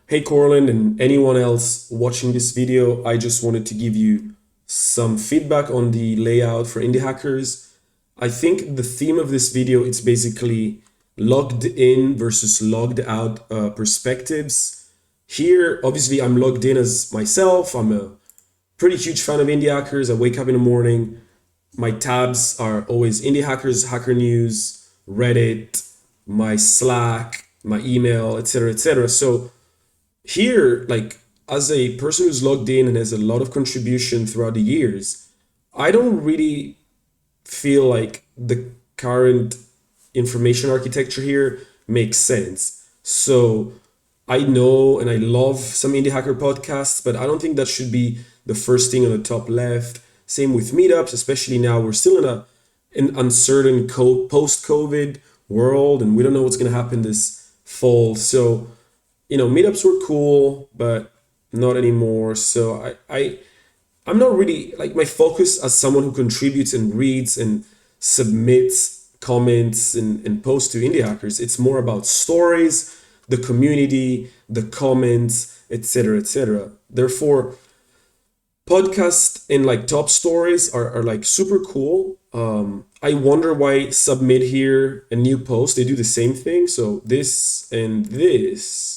Hey Corland and anyone else watching this video, I just wanted to give you some feedback on the layout for Indie Hackers. I think the theme of this video, it's basically logged in versus logged out perspectives. Here, obviously, I'm logged in as myself. I'm a pretty huge fan of Indie Hackers. I wake up in the morning. My tabs are always Indie Hackers, Hacker News, Reddit, my Slack, my email, etc., etc. So here, like as a person who's logged in and has a lot of contribution throughout the years, I don't really feel like the current information architecture here makes sense. So I know and I love some indie hacker podcasts, but I don't think that should be the first thing on the top left. Same with meetups, especially now we're still in an uncertain post-COVID world, and we don't know what's going to happen this fall. So meetups were cool, but not anymore. So I'm not really like my focus as someone who contributes and reads and submits comments and posts to indie hackers. It's more about stories, the community, the comments, etc., etc. Therefore, podcasts and like top stories are like super cool. I wonder why submit here a new post. They do the same thing. So this and this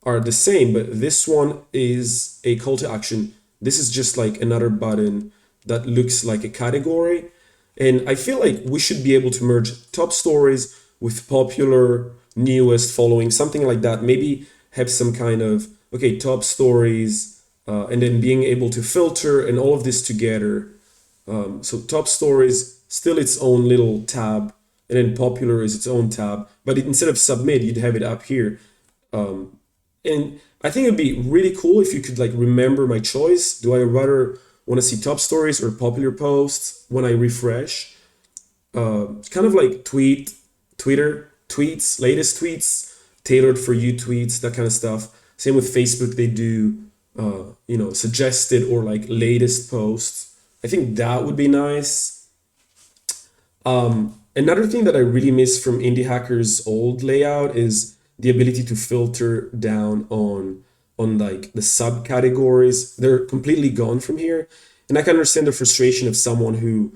are the same, but this one is a call to action. This is just like another button that looks like a category. And I feel like we should be able to merge top stories with popular, newest following, something like that. Maybe have some kind of, okay, top stories, and then being able to filter and all of this together. So top stories, still its own little tab, and then popular is its own tab. But instead of submit, you'd have it up here. And I think it'd be really cool if you could like remember my choice. Do I rather want to see top stories or popular posts when I refresh? Kind of like Twitter tweets, latest tweets, tailored for you tweets, that kind of stuff. Same with Facebook, they do, suggested or like latest posts. I think that would be nice. Another thing that I really miss from Indie Hacker's old layout is the ability to filter down on like the subcategories. They're completely gone from here. And I can understand the frustration of someone who,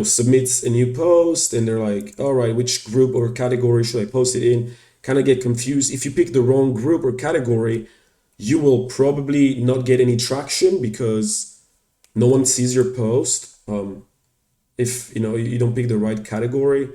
submits a new post and they're like, all right, which group or category should I post it in? Kind of get confused. If you pick the wrong group or category, you will probably not get any traction because no one sees your post. If you don't pick the right category.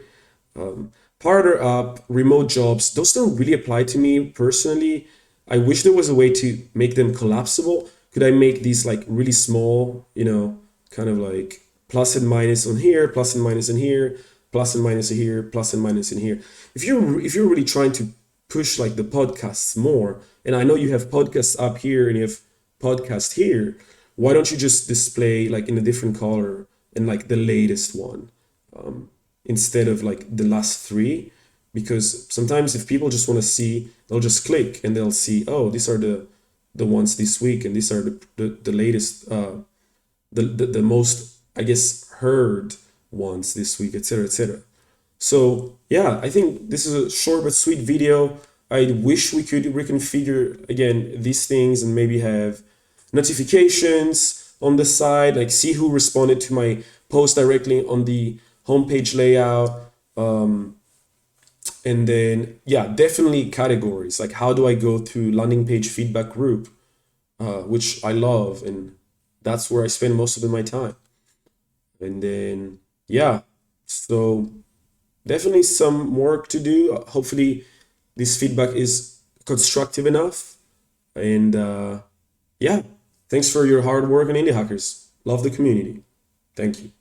Partner up, remote jobs, those don't really apply to me personally. I wish there was a way to make them collapsible. Could I make these like really small, kind of like plus and minus on here, plus and minus in here, plus and minus in here, plus and minus in here. If you're really trying to push like the podcasts more, and I know you have podcasts up here and you have podcast here, why don't you just display like in a different color and like the latest one? Instead of like the last three, because sometimes if people just want to see, they'll just click and they'll see, oh, these are the ones this week, and these are the latest, the most, I guess, heard ones this week, etc., etc. So yeah, I think this is a short but sweet video. I wish we could reconfigure again these things and maybe have notifications on the side, like see who responded to my post directly on the homepage layout. And then, yeah, definitely categories. Like, how do I go to landing page feedback group, which I love, and that's where I spend most of my time. And then, yeah, so definitely some work to do. Hopefully, this feedback is constructive enough. And yeah, thanks for your hard work on Indie Hackers. Love the community. Thank you.